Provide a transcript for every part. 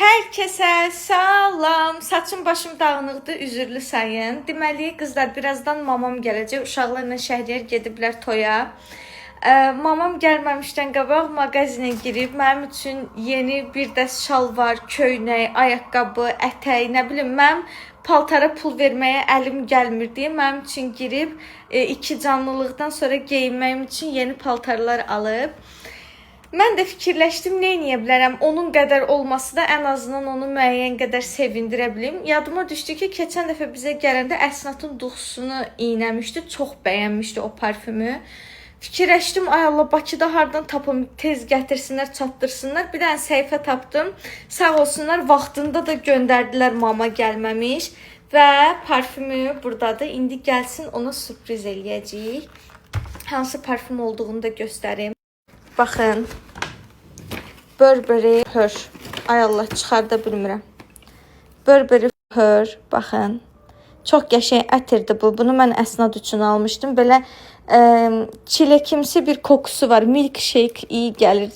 Herkese salam. Saçım başım dağınıqdır, üzürlü sayın. Deməli, qızlar, birazdan mamam gələcək. Uşaqlarla Şəhriyar gediblər toya. Mamam gəlməmişdən qabaq mağazinə girib, mənim üçün yeni bir dəst şalvar, köynək, ayaqqabı, ətək, nə bilim, mənim paltara pul verməyə əlim gəlmir deyə mənim üçün girib, iki canlılıqdan sonra geyinməyim üçün yeni paltarlar alıb. Mən də fikirləşdim, nə edə bilərəm, onun qədər olması da ən azından onu müəyyən qədər sevindirə bilim. Yadıma düşdü ki, keçən dəfə bizə gələndə Əsnatın duxusunu iynəmişdi, çox bəyənmişdi o parfümü. Fikirləşdim, ay Allah, Bakıda hardan tapım, tez gətirsinlər, çatdırsınlar. Bir dənə səhifə tapdım, sağ olsunlar, vaxtında da göndərdilər, mama gəlməmiş. Və parfümü buradadır, indi gəlsin, ona sürpriz eləyəcəyik. Hansı parfüm olduğunu da göstərim. Baxın, Burberry Her. Ay Allah, çıxarda bilmirəm. Burberry Her, baxın. Çox qəşəng ətirdir bu. Bunu mən Əsnad üçün almışdım. Belə çiləkimsi bir kokusu var. Milkshake iyi gəlir.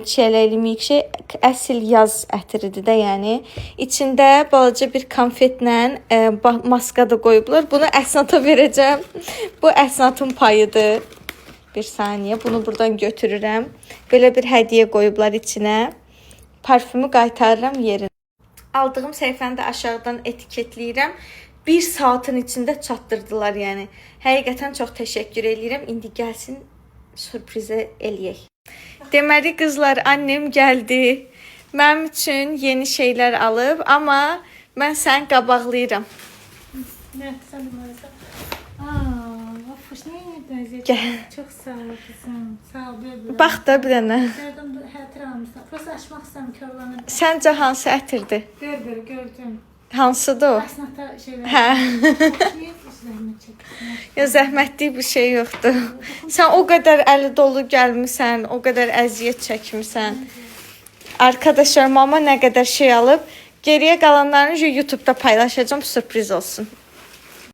Çiləkli milkshake əsl yaz ətiridir də, yəni. İçində balaca bir konfetlə maska da qoyublar. Bunu Əsnada verəcəm. Bu Əsnadın payıdır. Bir saniye, bunu buradan götürürəm. Belə bir hədiyyə qoyublar içinə. Parfümü qaytarıram yerinə. Aldığım səhifəni də aşağıdan etiketləyirəm. 1 saatın içində çatdırdılar, yəni. Həqiqətən çox təşəkkür edirəm. İndi gəlsin, sürprizə eləyək. Deməli, qızlar, annem gəldi. Mənim üçün yeni şeylər alıb, amma mən səni qabaqlayıram. Nə, sən deməlisən? Xoş, nə edirsən? Gəl. Çox sağ ol qızım. Sağ ol, bir. Bax da bir dənə. Sərdən xətir almışsan. Prosta açmaq istəyirəm, körlanır. Səncə hansı ətirdir? Gördüm. Hansıdır o? Əsnata şeylər. Hə. Zəhmət çəkirsən. Ya zəhmətli bir şey yoxdur. Sən o qədər əli dolu gəlmisən, o qədər əziyyət çəkmisən. Arkadaşlar, mama nə qədər şey alıb, geriyə qalanlarını YouTube-da paylaşacağım, sürpriz olsun.